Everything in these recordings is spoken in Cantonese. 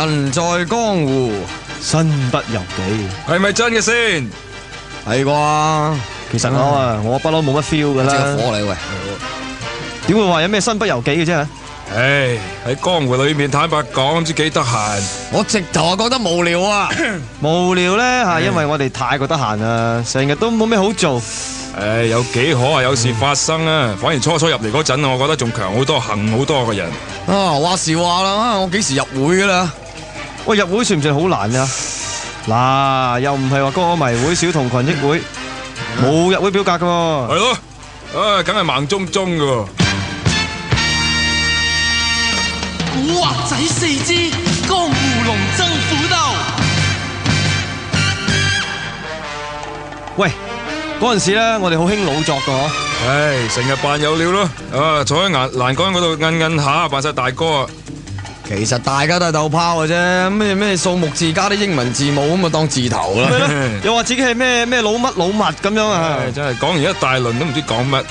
人在江湖，身不由己。係咪真嘅先？係啩？其實我不嬲冇乜 feel 噶即係啦，火你喂！點會話有咩身不由己嘅啫？唉，喺江湖裏面坦白講，唔知幾得閒。我直頭覺得無聊啊！無聊咧吓，因為我哋太過得閒啦，成日都冇咩好做。唉，有幾可啊？有事發生啊！反而初初入嚟嗰陣，我覺得仲強好多，行好多個人。啊，話時話啦，我幾時入會噶啦？喂，入會算唔算好難啊？嗱，又唔係話歌迷會、小童群益會，冇入會表格噶喎。係咯，唉，梗係盲中中噶。古惑仔4支，江湖龍爭虎鬥。喂，嗰陣時咧，我哋好興老作噶嗬。唉，成日扮有料咯，啊，坐喺欄杆嗰度摁下，扮晒大哥啊！其實大家都係鬥拋嘅啫，咩數目字加啲英文字母咁啊當字頭啦。又話自己係咩老乜老物咁樣啊？唉，真係講完一大輪都唔知講乜啊！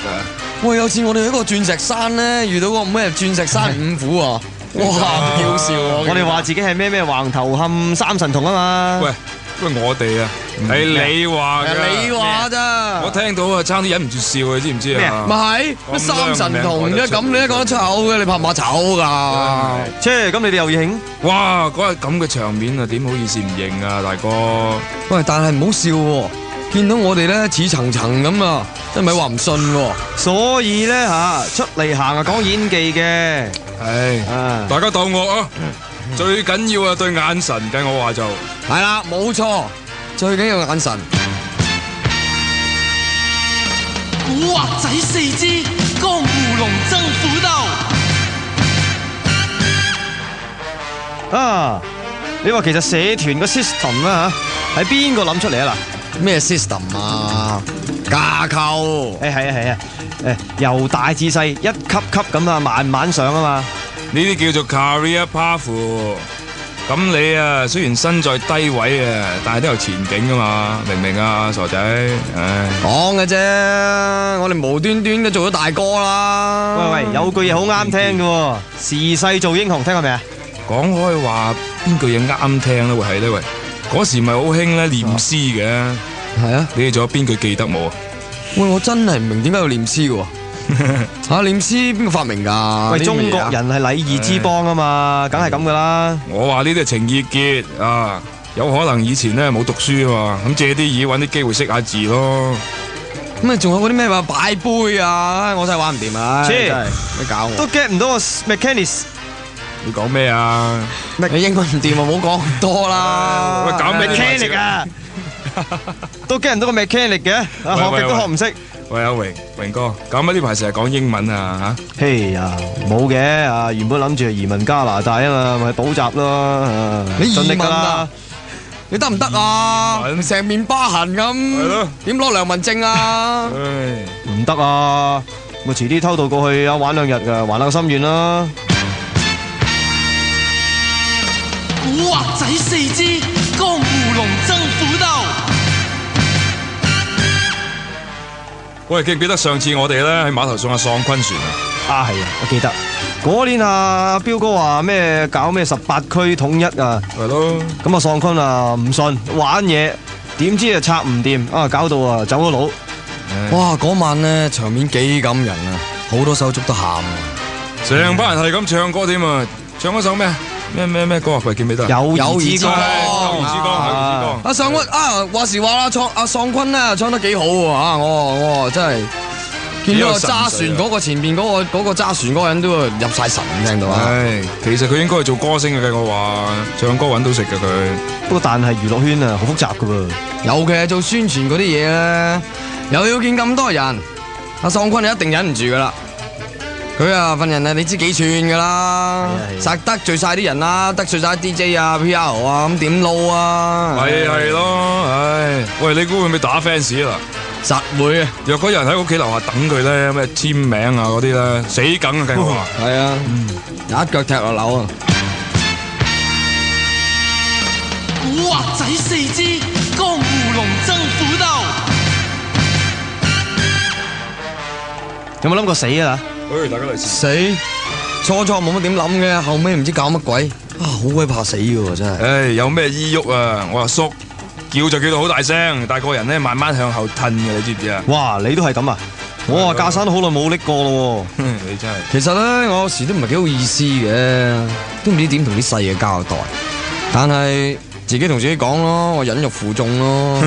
喂，有次我哋去嗰個鑽石山咧，遇到個咩鑽石山五虎啊！哇，好笑啊！我哋話自己係咩橫頭冚三神童啊嘛。喂，我哋啊，係你話㗎，你話咋？我聽到啊，差啲忍唔住笑啊，知唔知啊？咪係咩三神童啫？咁你都講得出口嘅，你怕唔怕醜噶？切，咁你哋又要認？哇！嗰日咁嘅場面啊，點好意思唔認啊，大哥？喂，但係唔好笑喎，見到我哋咧似層層咁啊，真係咪話唔信喎？所以咧吓出嚟行啊講演技嘅。唉，大家鬥我啊！最緊要啊對眼神，計我話就係啦，冇錯，最緊要眼神。古惑仔4支，江湖龍爭虎鬥。啊，你話其實社團個 system 啊吓，係邊個諗出嚟啊嗱？咩 system 啊？架構。係啊，由大至細一級級咁啊，慢慢上啊嘛。呢啲叫做 career path。咁你啊，雖然身在低位啊，但係都有前景噶嘛，明唔明啊，傻仔？唉，講嘅啫，我哋無端端都做咗大哥啦。喂，有句嘢好啱聽嘅，時勢做英雄，聽過未啊？講開話邊句嘢啱聽咧？會係咧？喂，嗰時咪好興咧念詩嘅。係啊，你哋仲有邊句記得冇啊？喂，我真係唔明點解要念詩嘅。吓，念詩邊個發明噶？喂，中國人係禮儀之邦啊嘛，梗係咁噶啦。我話呢啲係情意結啊，有可能以前咧冇讀書啊嘛，咁借啲意搵啲機會識下字咯。咁啊，仲有嗰啲咩話擺杯啊，我真係玩唔掂啊！真係咩搞我？都 get 唔到個 mechanics。你講咩啊？你英文唔掂啊，唔好講咁多啦。喂，搞咩 mechanic 啊？都 get 唔到個 mechanic 嘅，學極都學唔識。喂，阿榮哥，搞乜呢排成日講英文啊？吓，嘿呀，冇嘅啊，原本諗住移民加拿大啊嘛，咪補習咯。你移民啦啊？你得唔得啊？成面疤痕咁，點攞良民證啊？唔得啊！咪遲啲偷渡過去啊，玩2日噶，還下個心願啦。古惑仔4支，江湖龍爭虎鬥。喂，記唔記得上次我哋咧喺碼頭送阿喪坤船啊？係啊，我記得嗰年啊，彪哥話咩搞咩18區統一啊，係咯。咁啊，喪坤啊唔信玩嘢，點知啊拆唔掂啊，搞到啊走咗佬。哇，嗰晚咧場面幾感人啊，好多手足都喊啊，成班人係咁唱歌添啊，唱嗰首咩咩歌啊？喂，記唔記得？友誼之歌，友誼之歌。阿喪坤啊，話時話啦，阿喪坤咧唱得幾好喎，我真係見到個揸船嗰個前邊嗰個揸船嗰個人都入晒神，聽到啊！唉，其實佢應該係做歌星嘅，我話唱歌揾到食嘅佢。不過但係娛樂圈啊好複雜噶喎，尤其係做宣傳嗰啲嘢咧，又要見咁多人，阿喪坤你一定忍唔住噶啦。佢啊份人啊，你知幾寸噶啦，實得罪晒啲人啦，得罪晒 DJ 啊、PR 啊，咁點撈啊？咪係咯，唉，喂，你估會唔會打 fans 啊？實會啊！若果有人喺屋企樓下等佢咧，咩簽名啊嗰啲咧，死梗啊！計我話係啊，一腳踢落樓啊！古惑仔4支，江湖龍爭虎鬥。有冇諗過死啊？大家嚟死初初冇乜點諗嘅，後尾唔知搞乜鬼，好鬼怕死嘅喎真係。唉，有咩依郁啊？我話叔，叫就叫到好大聲，但係個人咧慢慢向後褪嘅，你知唔知啊？哇，你都係咁啊？我話架生都好耐冇拎過咯喎。你真係。其實咧，我有時都唔係幾好意思嘅，都唔知點同啲細嘅交代。但係自己同自己講咯，我忍辱負重咯。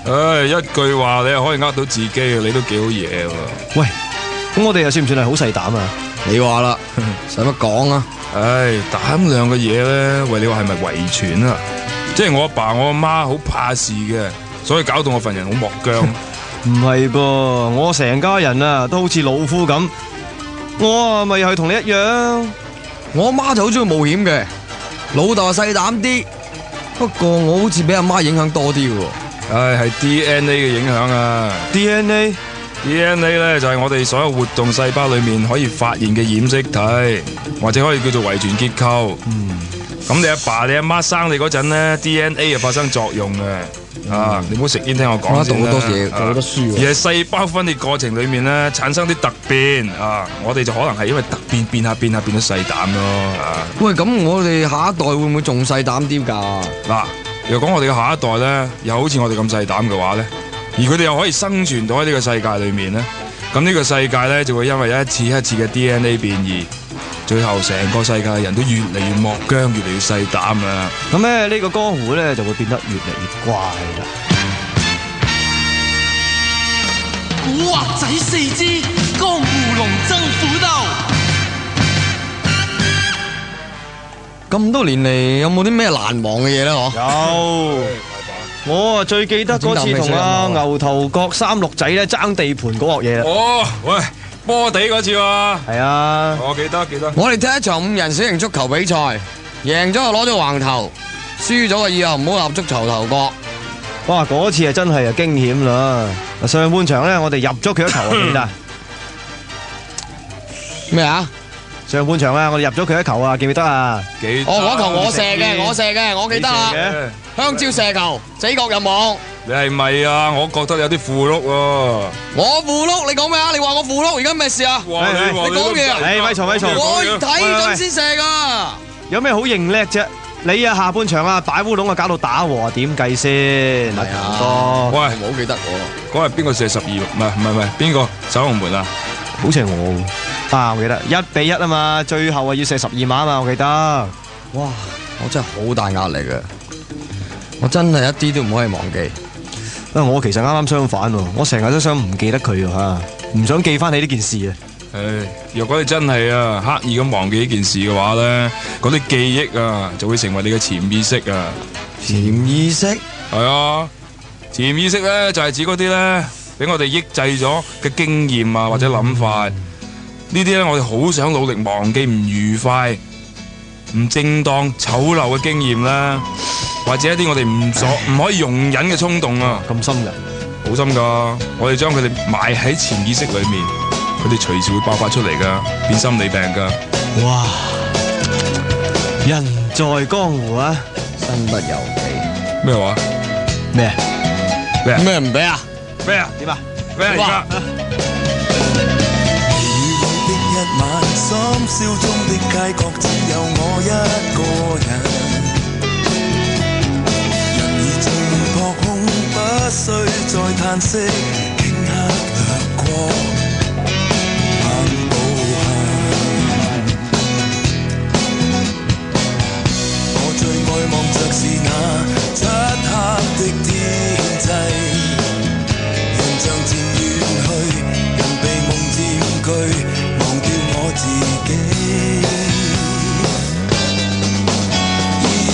唉，一句話你又可以呃到自己，你都幾好嘢喎。喂，咁我哋又算唔算係好細膽啊？你話啦，使乜講啊？唉，膽量嘅嘢咧，喂，你話係咪遺傳啊？即係我阿爸我阿媽好怕事嘅，所以搞到我份人好木僵。唔係噃，我成家人啊都好似老夫咁，我啊咪又係同你一樣。我阿媽就好中意冒險嘅，老豆細膽啲，不過我好似俾阿媽影響多啲嘅。唉，係 DNA 嘅影響啊。DNA DNA 咧就係我哋所有活動細胞裏面可以發現嘅染色體，或者可以叫做遺傳結構。咁你阿爸你阿媽生你嗰陣咧 ，DNA 就發生作用嘅。你唔好食煙，聽我講先啦。讀好多嘢，讀好多書。而係細胞分裂過程裏面咧產生啲突變我哋就可能係因為突變變下變到細膽咯。喂，咁我哋下一代會唔會仲細膽啲㗎？嗱，如果講我哋嘅下一代咧，又好似我哋咁細膽嘅話咧，而佢哋又可以生存到喺呢個世界裏面咧，咁呢個世界咧就會因為一次一次嘅 DNA 變異，最後成個世界嘅人都越嚟越莫僵，越嚟越細膽啦。咁咧呢個江湖咧就會變得越嚟越怪啦。古惑仔4支，江湖龍爭虎鬥。咁多年嚟有冇啲咩難忘嘅嘢咧？嗬？有，我啊最記得嗰次同阿牛頭角三六仔咧爭地盤嗰鑊嘢啦。哦，喂，波地嗰次喎。係啊，我記得。我哋踢一場5人小型足球比賽，贏咗就攞咗橫頭，輸咗就以後唔好立足球頭角。哇！嗰次啊真係啊驚險啦。上半場咧我哋入咗佢一球，我記得。咩啊？上半場啊，我哋入咗佢一球啊，記唔記得啊？記得。嗰球我射嘅，我記得啊。你射嘅香蕉射球，死角入網。你係咪啊？我覺得有啲符碌喎。我符碌，你講咩啊？你話我符碌，而家咩事啊？哇！你講嘢啊？咪嘈！我睇準先射噶。有咩好認叻啫？你啊下半場啊擺烏龍啊搞到打和，點計先？係啊，多喂，我好記得喎。嗰日邊個射12？唔係，邊個守龍門啊？好似係我我記得1-1啊嘛，最後啊要射12碼啊嘛，我記得。哇！我真係好大壓力嘅，我真係一啲都唔可以忘記。我其實啱啱相反喎，我成日都想唔記得佢啊，唔想記翻起呢件事啊。唉，若果你真係刻意咁忘記呢件事嘅話咧，嗰啲記憶就會成為你嘅潛意識啊。潛意識係啊，潛意識咧就係指嗰啲咧俾我哋抑制咗嘅經驗或者諗法。呢啲咧我哋好想努力忘記唔愉快、唔正當、醜陋嘅經驗啦，或者一啲我哋唔可以容忍嘅衝動啊。咁深㗎？好深噶，我哋將佢哋埋喺潛意識裏面，佢哋隨時會爆發出嚟噶，變心理病噶。哇！人在江湖啊，身不由己。咩話？咩咩唔俾啊？咩啊？點啊？咩而家？的一晚，深宵中的街角只有我一個人。人已盡撲空，不需再嘆息，頃刻掠過漫步行。我最愛望着是那漆黑的天際，人像漸遠去，人被夢佔據。自己依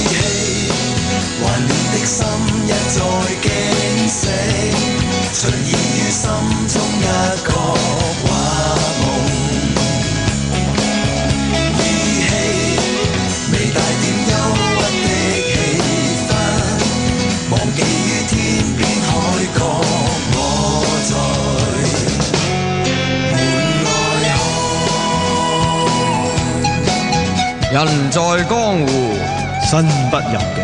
稀懷念的心一再驚醒，隨意於心中一個畫夢，依稀未帶點憂鬱的氣氛，忘記於天邊海角，我在人在江湖，身不由己。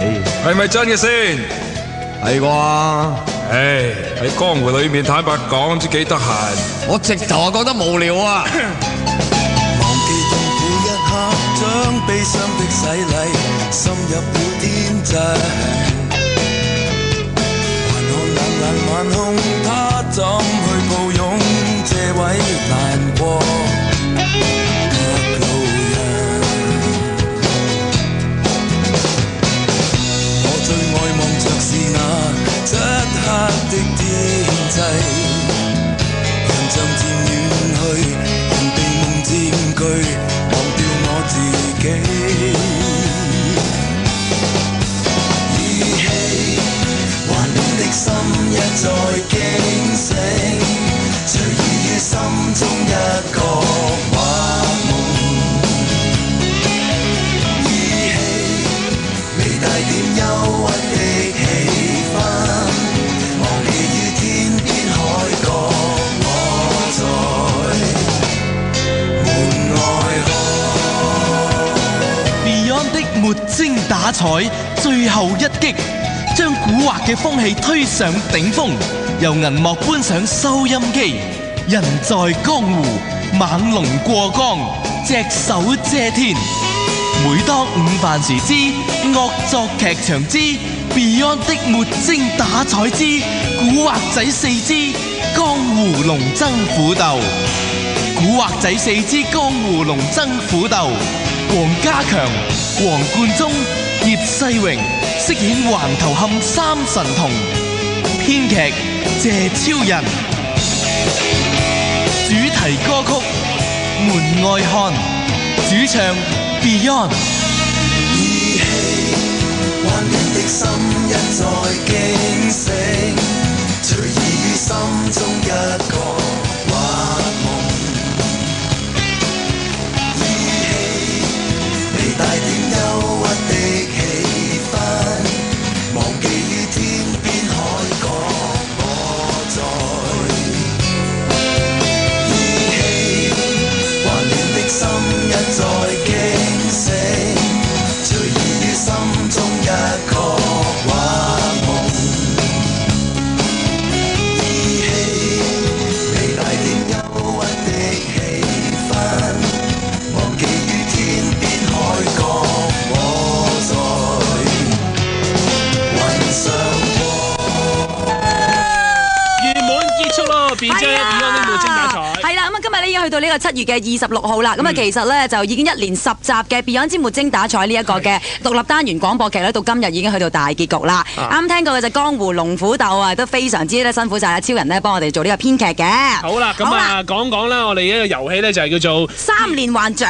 係咪真嘅先？係啩？唉，喺江湖裏面坦白講，唔知幾得閒。我直頭覺得無聊啊！忘記痛苦一傷的洗禮，深入了天際。還看冷冷晚空，他怎去抱擁這位難過的路人？我最愛望着是那漆黑的天際，人像漸遠去，人被夢佔據，忘掉我自己。依稀還戀的心一再驚醒，隨意於心中一個畫夢。依稀微帶點憂鬱的氣氛，忘記於天邊海角，我在門外看。 Beyond 的沒精打采，最後一擊，將蠱惑嘅風氣推上頂峰，由銀幕搬上收音機。人在江湖，猛龍過江，隻手遮天。每當午飯時之惡作劇場之 Beyond 的沒精打采之古惑仔4之江湖龍爭虎鬥，古惑仔4之江湖龍爭虎鬥，黃家強、黃貫中、葉世榮飾演橫頭磡三神童，編劇謝超人，主題歌曲《門外漢》，主唱 Beyond。依稀還戀的心一再驚醒，隨意於心中一個畫夢。依稀微帶點憂鬱的氣氛，忘記於天邊海角，我在。依稀還戀的心一再驚醒，隨意於心中一個畫夢。依稀微帶點憂鬱的氣氛，忘記於天邊海角，我在雲上過。圓滿結束咯，變咗Beyond的沒精打采。係啦，咁啊今日咧已經去到呢個7月嘅26號啦。咁啊其實咧就已經一連10集嘅 Beyond 之沒精打采呢一個嘅獨立單元廣播劇咧，到今日已經去到大結局啦。啱聽過嘅就江湖龍虎鬥啊，都非常之咧辛苦晒阿超人咧幫我哋做呢個編劇嘅。好啦，咁啊講講啦，我哋呢個遊戲咧就係叫做3連環獎。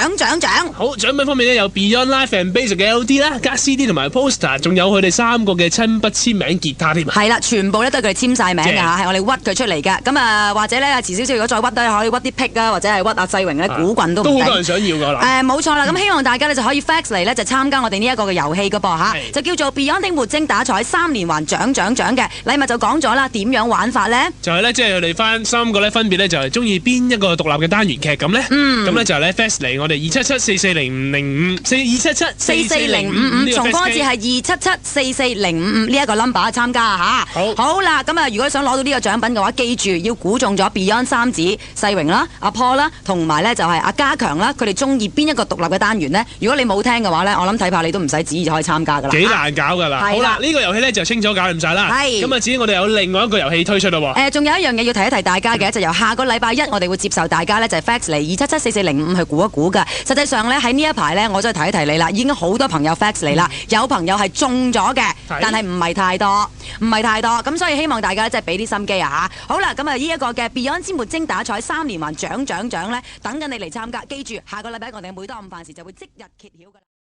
好獎品方面咧有 Beyond Live and Basic 嘅 LD 啦，加 CD 同埋 poster， 仲有佢哋3個嘅親筆簽名吉他添。係啦，全部咧都係佢哋簽晒名㗎嚇，係我哋屈佢出嚟嘅。咁啊或者咧遲少少，如果再屈都可以屈啲癖啊，或者係屈阿世榮咧鼓棍都唔定。都好多人想要㗎啦。冇錯啦，咁希望大家咧就可以 fax 嚟咧就參加我哋呢一個嘅遊戲㗎噃嚇，就叫做 Beyond 的沒精打采3連環獎嘅禮物就講咗啦，點樣玩法咧？就係咧，即係佢哋翻3個咧，分別咧就係中意邊一個獨立嘅單元劇咁咧。咁咧就係咧 fax 嚟我哋277440505 277440555，重複一次係277440555呢一個 number 參加嚇。好啦，咁啊如果想攞到呢個獎品嘅話，記住要估中咗 Beyond 三子世榮啦、阿 Paul 啦，同埋咧就係阿家強啦，佢哋中意邊一個獨立嘅單元呢？如果你冇聽嘅話咧，我諗睇怕你都唔使旨意就可以參加噶啦。幾難搞㗎啦！好啦，呢個遊戲咧就清楚搞掂晒啦。咁啊，至於我哋有另外一個遊戲推出咯喎。仲有一樣嘢要提一提大家嘅，就由下個禮拜1我哋會接受大家咧就係 fax 嚟2774405去估一估㗎。實際上咧喺呢一排咧，我再提一提你啦，已經好多朋友 fax 嚟啦，有朋友係中咗嘅，但係唔係太多，咁所以希望大家即係俾啲心機啊嚇。好啦，咁啊呢一個嘅 Beyond 之沒精打采3連環獎咧，等緊你嚟參加。記住，下個禮拜我哋每當午飯時就會即日揭曉㗎。